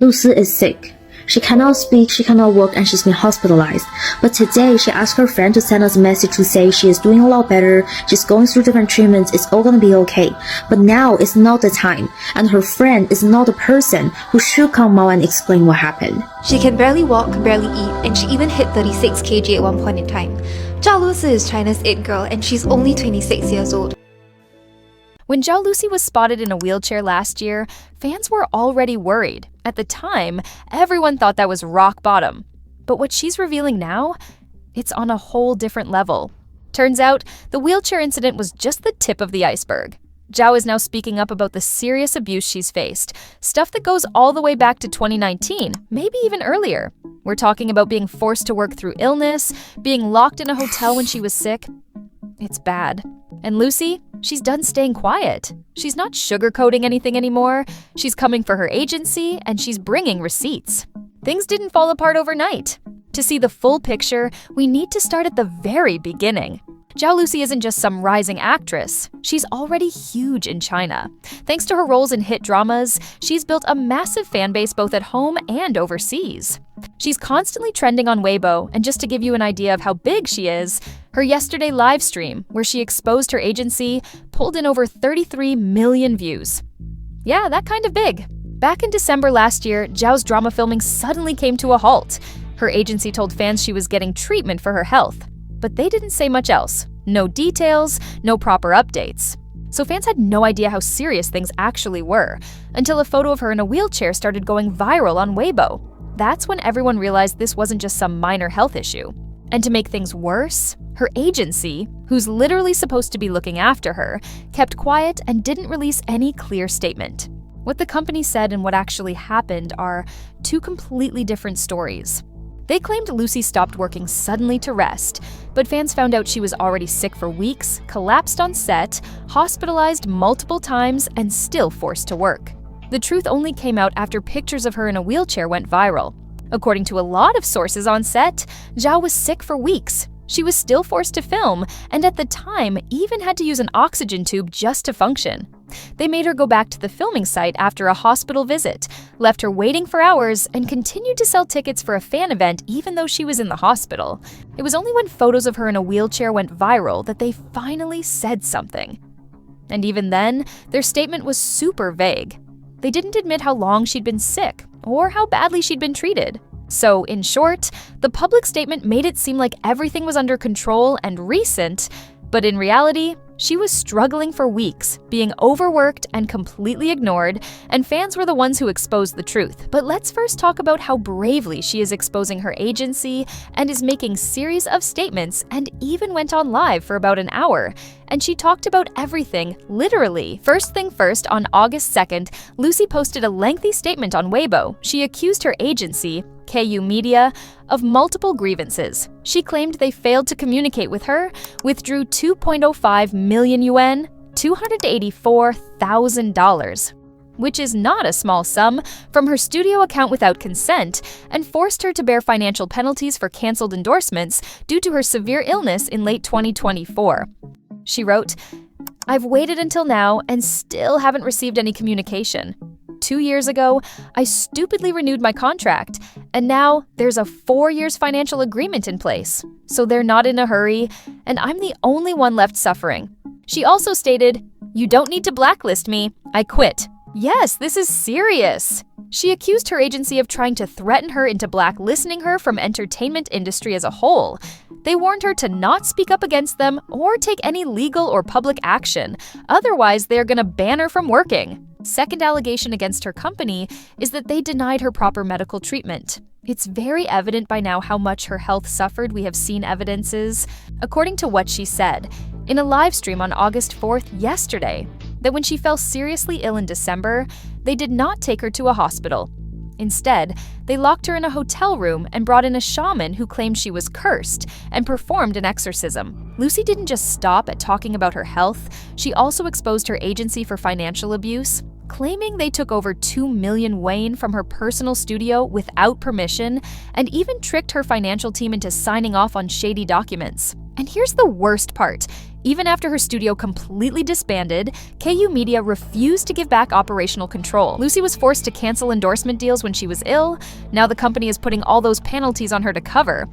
Lucy is sick. She cannot speak, she cannot walk, and she's been hospitalized. But today, she asked her friend to send us a message to say she is doing a lot better, she's going through different treatments, it's all gonna be okay. But now is not the time, and her friend is not the person who should come out and explain what happened. She can barely walk, barely eat, and she even hit 36 kg at one point in time. Zhao Lusi is China's it girl, and she's only 26 years old. When Zhao Lusi was spotted in a wheelchair last year, fans were already worried. At the time, everyone thought that was rock bottom. But what she's revealing now, it's on a whole different level. Turns out, the wheelchair incident was just the tip of the iceberg. Zhao is now speaking up about the serious abuse she's faced, stuff that goes all the way back to 2019, maybe even earlier. We're talking about being forced to work through illness, being locked in a hotel when she was sick. It's bad. And Lucy, she's done staying quiet. She's not sugarcoating anything anymore. She's coming for her agency, and she's bringing receipts. Things didn't fall apart overnight. To see the full picture, we need to start at the very beginning. Zhao Lusi isn't just some rising actress. She's already huge in China. Thanks to her roles in hit dramas, she's built a massive fan base both at home and overseas. She's constantly trending on Weibo, and just to give you an idea of how big she is, her yesterday live stream, where she exposed her agency, pulled in over 33 million views. Yeah, that kind of big. Back in December last year, Zhao's drama filming suddenly came to a halt. Her agency told fans she was getting treatment for her health. But they didn't say much else. No details, no proper updates. So fans had no idea how serious things actually were, until a photo of her in a wheelchair started going viral on Weibo. That's when everyone realized this wasn't just some minor health issue. And to make things worse, her agency, who's literally supposed to be looking after her, kept quiet and didn't release any clear statement. What the company said and what actually happened are two completely different stories. They claimed Lucy stopped working suddenly to rest, but fans found out she was already sick for weeks, collapsed on set, hospitalized multiple times, and still forced to work. The truth only came out after pictures of her in a wheelchair went viral. According to a lot of sources on set, Zhao was sick for weeks. She was still forced to film, and at the time, even had to use an oxygen tube just to function. They made her go back to the filming site after a hospital visit, left her waiting for hours, and continued to sell tickets for a fan event even though she was in the hospital. It was only when photos of her in a wheelchair went viral that they finally said something. And even then, their statement was super vague. They didn't admit how long she'd been sick or how badly she'd been treated. So, in short, the public statement made it seem like everything was under control and recent, but in reality, she was struggling for weeks, being overworked and completely ignored, and fans were the ones who exposed the truth. But let's first talk about how bravely she is exposing her agency and is making series of statements and even went on live for about an hour. And she talked about everything, literally. First thing first, on August 2nd, Lucy posted a lengthy statement on Weibo. She accused her agency, KU Media, of multiple grievances. She claimed they failed to communicate with her, withdrew 2.05 million yuan, $284,000, which is not a small sum, from her studio account without consent, and forced her to bear financial penalties for canceled endorsements due to her severe illness in late 2024. She wrote, "I've waited until now and still haven't received any communication. 2 years ago, I stupidly renewed my contract, and now there's a 4 years financial agreement in place. So they're not in a hurry, and I'm the only one left suffering." She also stated, "You don't need to blacklist me. I quit." Yes, this is serious. She accused her agency of trying to threaten her into blacklisting her from entertainment industry as a whole. They warned her to not speak up against them or take any legal or public action. Otherwise, they're gonna ban her from working. Second allegation against her company is that they denied her proper medical treatment. It's very evident by now how much her health suffered. We have seen evidences. According to what she said in a live stream on August 4th, yesterday, that when she fell seriously ill in December, they did not take her to a hospital. Instead, they locked her in a hotel room and brought in a shaman who claimed she was cursed and performed an exorcism. Lucy didn't just stop at talking about her health, she also exposed her agency for financial abuse, claiming they took over 2 million yuan from her personal studio without permission, and even tricked her financial team into signing off on shady documents. And here's the worst part. Even after her studio completely disbanded, KU Media refused to give back operational control. Lusi was forced to cancel endorsement deals when she was ill. Now the company is putting all those penalties on her to cover.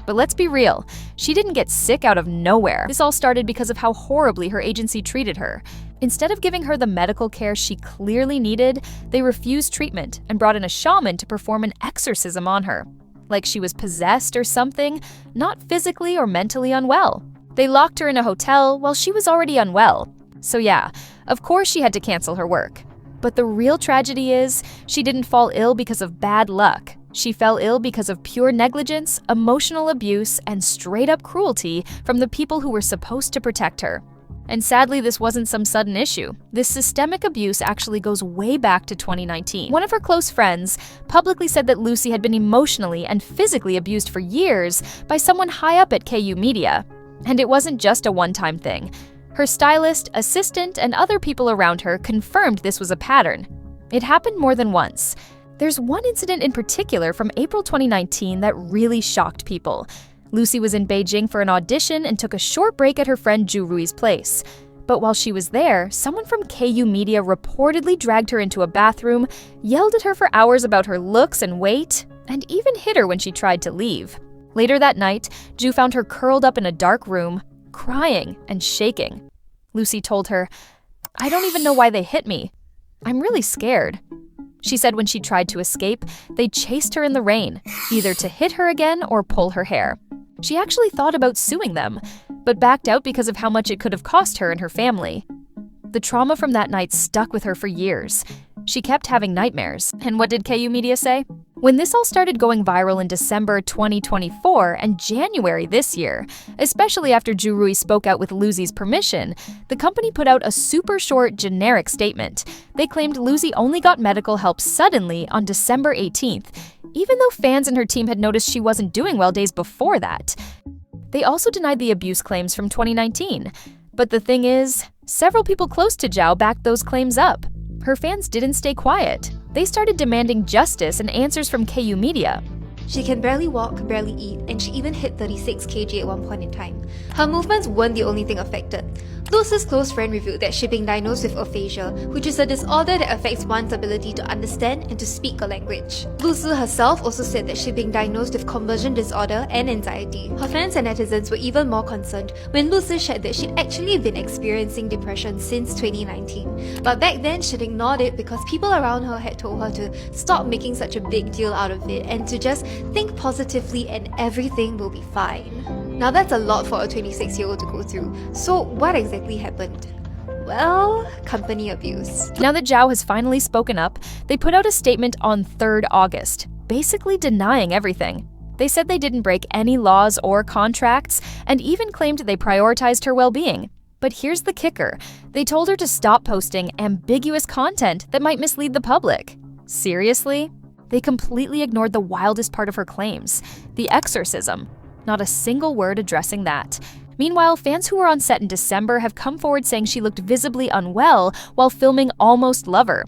But let's be real, she didn't get sick out of nowhere. This all started because of how horribly her agency treated her. Instead of giving her the medical care she clearly needed, they refused treatment and brought in a shaman to perform an exorcism on her. Like she was possessed or something, not physically or mentally unwell. They locked her in a hotel while she was already unwell. So yeah, of course she had to cancel her work. But the real tragedy is, she didn't fall ill because of bad luck. She fell ill because of pure negligence, emotional abuse, and straight-up cruelty from the people who were supposed to protect her. And sadly, this wasn't some sudden issue. This systemic abuse actually goes way back to 2019. One of her close friends publicly said that Lusi had been emotionally and physically abused for years by someone high up at KU Media. And it wasn't just a one-time thing. Her stylist, assistant, and other people around her confirmed this was a pattern. It happened more than once. There's one incident in particular from April 2019 that really shocked people. Lusi was in Beijing for an audition and took a short break at her friend Zhu Rui's place. But while she was there, someone from KU Media reportedly dragged her into a bathroom, yelled at her for hours about her looks and weight, and even hit her when she tried to leave. Later that night, Zhu found her curled up in a dark room, crying and shaking. Lusi told her, "I don't even know why they hit me. I'm really scared." She said when she tried to escape, they chased her in the rain, either to hit her again or pull her hair. She actually thought about suing them, but backed out because of how much it could have cost her and her family. The trauma from that night stuck with her for years. She kept having nightmares. And what did KU Media say? When this all started going viral in December 2024 and January this year, especially after Zhu Rui spoke out with Lusi's permission, the company put out a super short, generic statement. They claimed Lusi only got medical help suddenly on December 18th, even though fans and her team had noticed she wasn't doing well days before that. They also denied the abuse claims from 2019. But the thing is, several people close to Zhao backed those claims up. Her fans didn't stay quiet. They started demanding justice and answers from KU Media. She can barely walk, barely eat, and she even hit 36 kg at one point in time. Her movements weren't the only thing affected. Lusi's close friend revealed that she'd been diagnosed with aphasia, which is a disorder that affects one's ability to understand and to speak a language. Lusi herself also said that she'd been diagnosed with conversion disorder and anxiety. Her fans and netizens were even more concerned when Lusi shared that she'd actually been experiencing depression since 2019. But back then, she'd ignored it because people around her had told her to stop making such a big deal out of it and to just think positively and everything will be fine. Now that's a lot for a 26-year-old to go through. So what exactly happened? Well, company abuse. Now that Zhao has finally spoken up, they put out a statement on 3rd August, basically denying everything. They said they didn't break any laws or contracts, and even claimed they prioritized her well-being. But here's the kicker. They told her to stop posting ambiguous content that might mislead the public. Seriously? They completely ignored the wildest part of her claims, the exorcism. Not a single word addressing that. Meanwhile, fans who were on set in December have come forward saying she looked visibly unwell while filming Almost Lover.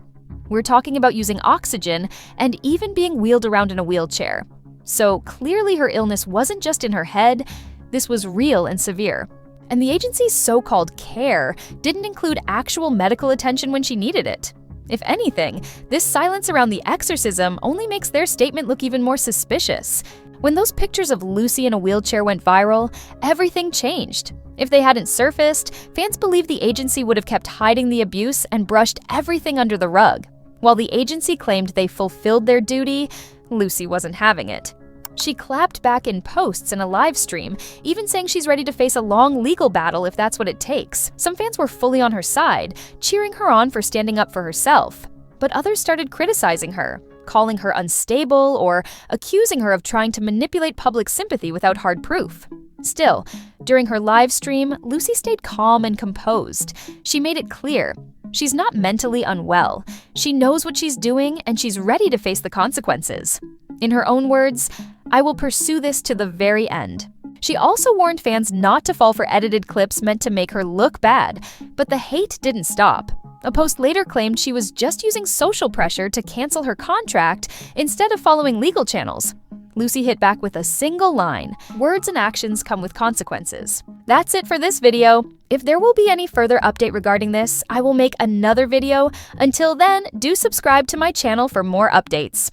We're talking about using oxygen and even being wheeled around in a wheelchair. So clearly her illness wasn't just in her head, this was real and severe. And the agency's so-called care didn't include actual medical attention when she needed it. If anything, this silence around the exorcism only makes their statement look even more suspicious. When those pictures of Lusi in a wheelchair went viral, everything changed. If they hadn't surfaced, fans believed the agency would have kept hiding the abuse and brushed everything under the rug. While the agency claimed they fulfilled their duty, Lusi wasn't having it. She clapped back in posts in a live stream, even saying she's ready to face a long legal battle if that's what it takes. Some fans were fully on her side, cheering her on for standing up for herself. But others started criticizing her, calling her unstable or accusing her of trying to manipulate public sympathy without hard proof. Still, during her live stream, Lusi stayed calm and composed. She made it clear. She's not mentally unwell. She knows what she's doing and she's ready to face the consequences. In her own words, "I will pursue this to the very end." She also warned fans not to fall for edited clips meant to make her look bad, but the hate didn't stop. A post later claimed she was just using social pressure to cancel her contract instead of following legal channels. Lusi hit back with a single line, "Words and actions come with consequences." That's it for this video. If there will be any further update regarding this, I will make another video. Until then, do subscribe to my channel for more updates.